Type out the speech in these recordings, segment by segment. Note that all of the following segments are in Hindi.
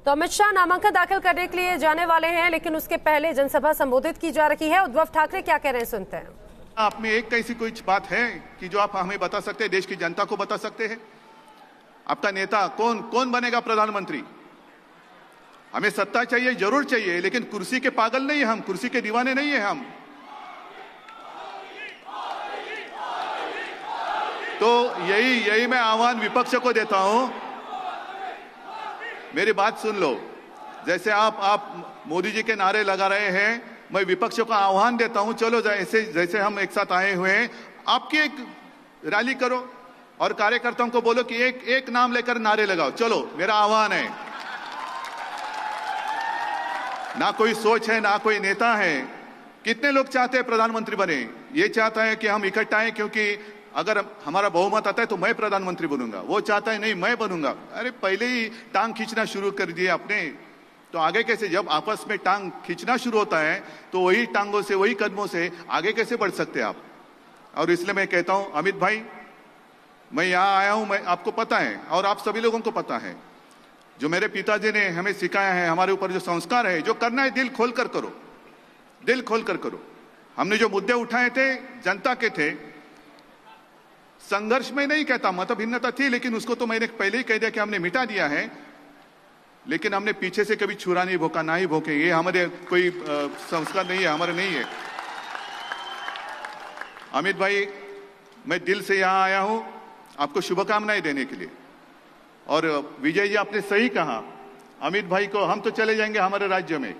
तो अमित शाह नामांकन दाखिल करने के लिए जाने वाले हैं, लेकिन उसके पहले जनसभा संबोधित की जा रही है। उद्धव ठाकरे क्या कह रहे हैं, सुनते हैं। आप में एक कैसी कोई बात है कि जो आप हमें बता सकते हैं, देश की जनता को बता सकते हैं? आपका नेता कौन बनेगा प्रधानमंत्री? हमें सत्ता चाहिए, जरूर चाहिए, लेकिन कुर्सी के पागल नहीं है हम, कुर्सी के दीवाने नहीं है हम। तो यही मैं आह्वान विपक्ष को देता हूं, मेरी बात सुन लो। जैसे आप मोदी जी के नारे लगा रहे हैं, मैं विपक्ष को आह्वान देता हूं, चलो जैसे हम एक साथ आए हुए हैं, आपकी एक रैली करो और कार्यकर्ताओं को बोलो कि एक नाम लेकर नारे लगाओ। चलो, मेरा आह्वान है। ना कोई सोच है, ना कोई नेता है। कितने लोग चाहते हैं प्रधानमंत्री बने? ये चाहता है कि हम इकट्ठा आए, क्योंकि अगर हमारा बहुमत आता है तो मैं प्रधानमंत्री बनूंगा। वो चाहता है नहीं, मैं बनूंगा। अरे पहले ही टांग खींचना शुरू कर दिए आपने, तो आगे कैसे? जब आपस में टांग खींचना शुरू होता है तो वही टांगों से, वही कदमों से आगे कैसे बढ़ सकते आप? और इसलिए मैं कहता हूं, अमित भाई, मैं यहां आया हूं, मैं आपको पता है और आप सभी लोगों को पता है, जो मेरे पिताजी ने हमें सिखाया है, हमारे ऊपर जो संस्कार है, जो करना है दिल खोलकर करो, दिल खोलकर करो। हमने जो मुद्दे उठाए थे, जनता के थे। संघर्ष में नहीं कहता, मतभिन्नता थी, लेकिन उसको तो मैंने पहले ही कह दिया कि हमने मिटा दिया है, लेकिन हमने पीछे से कभी छुरा नहीं भोंका, ना ही भोंके। ये हमारे कोई संस्कार नहीं है, हमारे नहीं है। अमित भाई, मैं दिल से यहां आया हूं आपको शुभकामनाएं देने के लिए। और विजय जी, आपने सही कहा, अमित भाई को हम तो चले जाएंगे हमारे राज्य में,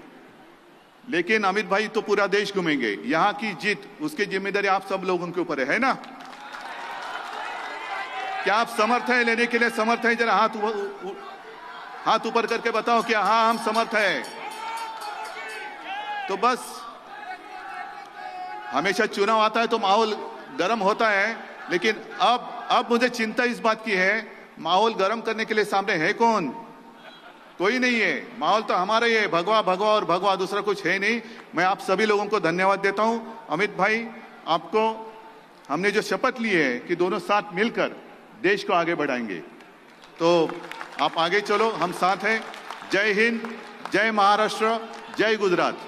लेकिन अमित भाई तो पूरा देश घूमेंगे। यहां की जीत, उसकी जिम्मेदारी आप सब लोगों के ऊपर है ना? क्या आप समर्थ है लेने के लिए? समर्थ है? जरा हाथ ऊपर करके बताओ कि हाँ, हम समर्थ है। तो बस, हमेशा चुनाव आता है तो माहौल गर्म होता है, लेकिन अब मुझे चिंता इस बात की है, माहौल गर्म करने के लिए सामने है कौन? कोई नहीं है। माहौल तो हमारा ही है, भगवा और भगवा, दूसरा कुछ है नहीं। मैं आप सभी लोगों को धन्यवाद देता हूं। अमित भाई, आपको हमने जो शपथ ली है कि दोनों साथ मिलकर देश को आगे बढ़ाएंगे, तो आप आगे चलो, हम साथ हैं। जय हिंद, जय महाराष्ट्र, जय गुजरात।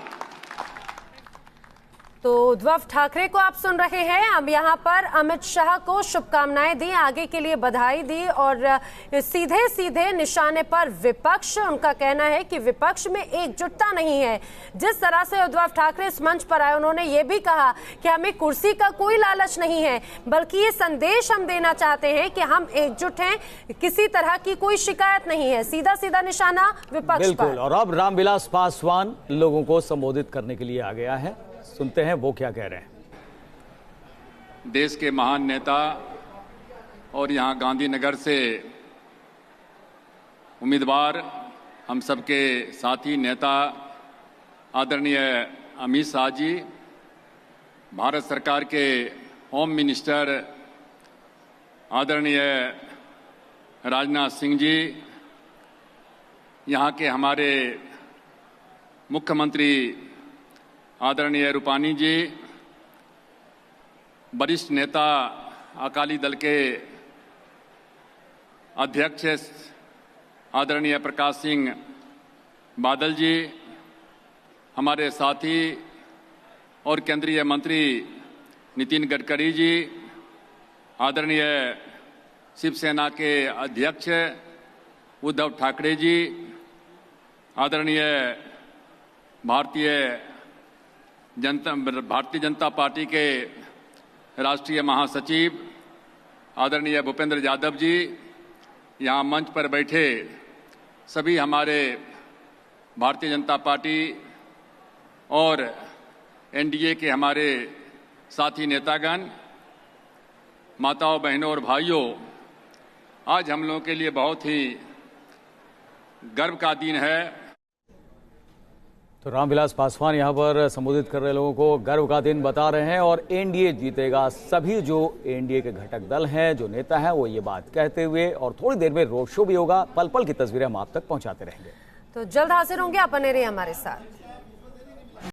तो उद्धव ठाकरे को आप सुन रहे हैं। अब यहाँ पर अमित शाह को शुभकामनाएं दी, आगे के लिए बधाई दी, और सीधे सीधे निशाने पर विपक्ष। उनका कहना है कि विपक्ष में एकजुटता नहीं है। जिस तरह से उद्धव ठाकरे इस मंच पर आए, उन्होंने ये भी कहा कि हमें कुर्सी का कोई लालच नहीं है, बल्कि ये संदेश हम देना चाहते हैं कि हम एकजुट हैं, किसी तरह की कोई शिकायत नहीं है। सीधा सीधा निशाना विपक्ष पर। और अब रामविलास पासवान लोगों को संबोधित करने के लिए आ गया है, सुनते हैं वो क्या कह रहे हैं। देश के महान नेता और यहाँ गांधीनगर से उम्मीदवार, हम सबके साथी नेता आदरणीय अमित शाह जी, भारत सरकार के होम मिनिस्टर आदरणीय राजनाथ सिंह जी, यहाँ के हमारे मुख्यमंत्री आदरणीय रूपानी जी, वरिष्ठ नेता अकाली दल के अध्यक्ष आदरणीय प्रकाश सिंह बादल जी, हमारे साथी और केंद्रीय मंत्री नितिन गडकरी जी, आदरणीय शिवसेना के अध्यक्ष उद्धव ठाकरे जी, आदरणीय भारतीय जनता पार्टी के राष्ट्रीय महासचिव आदरणीय भूपेंद्र यादव जी, यहाँ मंच पर बैठे सभी हमारे भारतीय जनता पार्टी और एनडीए के हमारे साथी नेतागण, माताओं, बहनों और भाइयों, आज हम लोगों के लिए बहुत ही गर्व का दिन है। तो रामविलास पासवान यहाँ पर संबोधित कर रहे लोगों को गर्व का दिन बता रहे हैं, और एनडीए जीतेगा। सभी जो एनडीए के घटक दल हैं, जो नेता हैं, वो ये बात कहते हुए, और थोड़ी देर में रोड शो भी होगा। पल पल की तस्वीरें हम आप तक पहुंचाते रहेंगे। तो जल्द हाजिर होंगे, आप बने रहिए हमारे साथ।